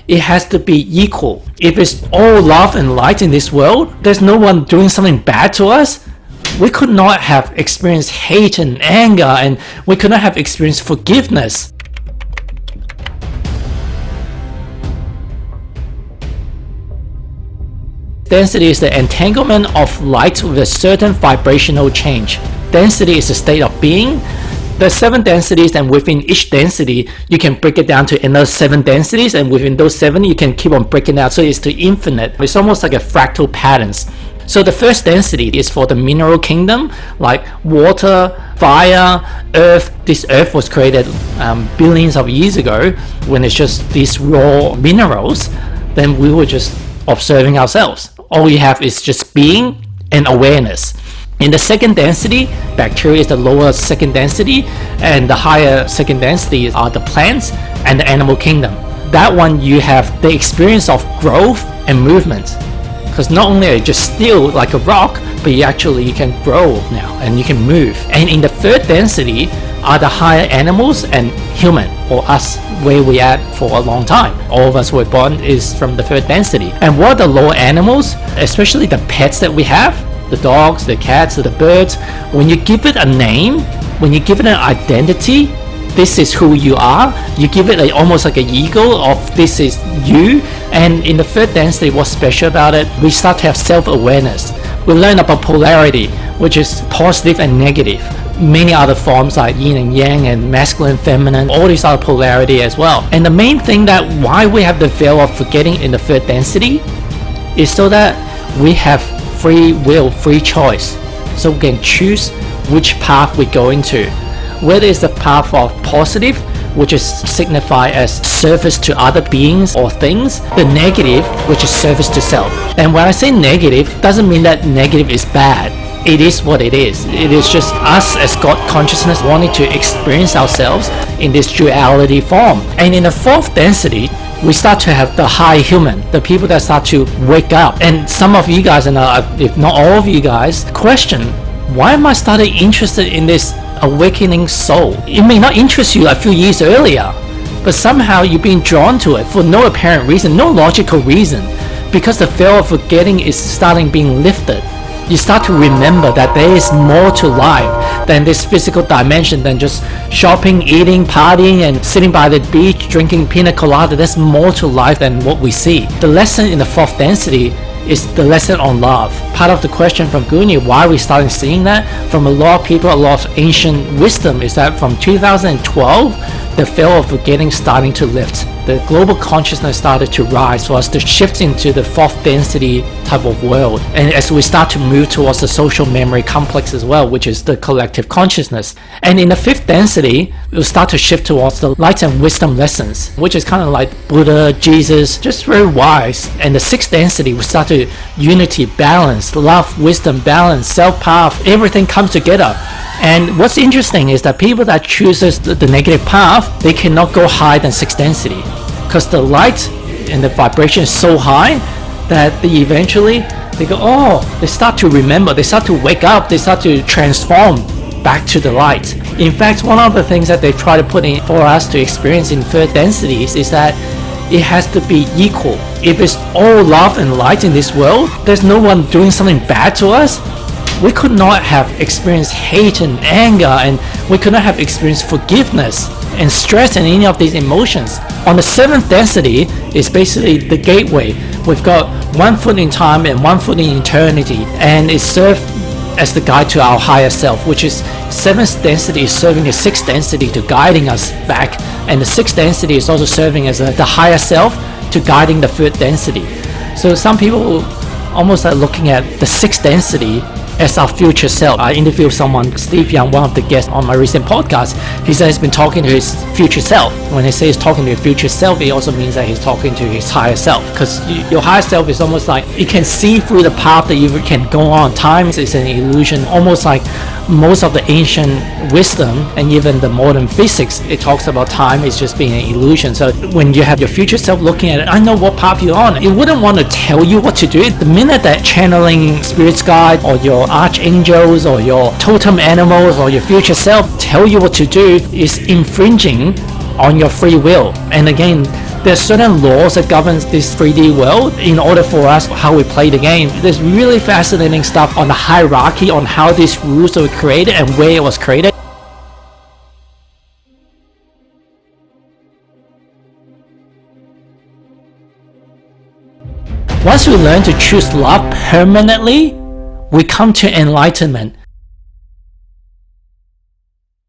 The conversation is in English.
it has to be equal. If it's all love and light in this world, there's no one doing something bad to us. We could not have experienced hate and anger, and we could not have experienced forgiveness. Density is the entanglement of light with a certain vibrational change. Density is a state of being. There's 7 densities, and within each density, you can break it down to another 7 densities, and within those 7, you can keep on breaking out, so it's to infinite. It's almost like a fractal patterns. So the first density is for the mineral kingdom, like water, fire, earth. This earth was created billions of years ago when it's just these raw minerals. Then we were just observing ourselves. All we have is just being and awareness. In the second density, bacteria is the lower second density, and the higher second density are the plants and the animal kingdom. That one, you have the experience of growth and movement. Because not only are you just still like a rock, but you can grow now and you can move. And in the third density are the higher animals and human, or us, where we at for a long time. All of us were born is from the third density. And what are the lower animals, especially the pets that we have, the dogs, the cats, the birds, when you give it a name, when you give it an identity, this is who you are, you give it almost like an ego of this is you. And in the third density, what's special about it, we start to have self-awareness. We learn about polarity, which is positive and negative. Many other forms like yin and yang and masculine, feminine, all these are polarity as well. And the main thing that why we have the veil of forgetting in the third density is so that we have free will, free choice. So we can choose which path we go into. Whether it's the path of positive, which is signified as service to other beings or things, the negative, which is service to self. And when I say negative, doesn't mean that negative is bad. It is what it is. It is just us as God consciousness wanting to experience ourselves in this duality form. And in the fourth density, we start to have the high human, the people that start to wake up. And some of you guys, and if not all of you guys, question, why am I starting interested in this awakening soul? It may not interest you a few years earlier, but somehow you're being drawn to it for no apparent reason, no logical reason, because the veil of forgetting is starting being lifted. You start to remember that there is more to life than this physical dimension, than just shopping, eating, partying, and sitting by the beach, drinking pina colada. There's more to life than what we see. The lesson in the fourth density is the lesson on love. Part of the question from Guni, why are we starting seeing that? From a lot of people, a lot of ancient wisdom is that from 2012, the veil of forgetting starting to lift. The global consciousness started to rise for us to shift into the fourth density type of world. And as we start to move towards the social memory complex as well, which is the collective consciousness. And in the fifth density, we'll start to shift towards the light and wisdom lessons, which is kind of like Buddha, Jesus, just very wise. And the sixth density, we start to unity, balance, love, wisdom, balance, self-path, everything comes together. And what's interesting is that people that chooses the negative path, they cannot go higher than sixth density, because the light and the vibration is so high that they go, they start to remember, they start to wake up, they start to transform back to the light. In fact, one of the things that they try to put in for us to experience in third densities is that it has to be equal. If it's all love and light in this world, there's no one doing something bad to us. We could not have experienced hate and anger, and we could not have experienced forgiveness and stress and any of these emotions. On the seventh density is basically the gateway. We've got one foot in time and one foot in eternity, and it serves as the guide to our higher self, which is seventh density is serving the sixth density to guiding us back, and the sixth density is also serving as the higher self to guiding the third density. So some people almost are looking at the sixth density as our future self. I interviewed someone, Steve Young, one of the guests on my recent podcast. He said he's been talking to his future self. When he says he's talking to his future self, it also means that he's talking to his higher self, because your higher self is almost like you can see through the path that you can go on. Time is an illusion, almost like most of the ancient wisdom and even the modern physics, it talks about time is just being an illusion. So when you have your future self looking at it, I know what path you're on. It wouldn't want to tell you what to do. The minute that channeling spirit's guide or your archangels or your totem animals or your future self tell you what to do, is infringing on your free will. And again, There's certain laws that govern this 3D world in order for us how we play the game. There's really fascinating stuff on the hierarchy on how these rules were created and where it was created. Once we learn to choose love permanently, we come to enlightenment.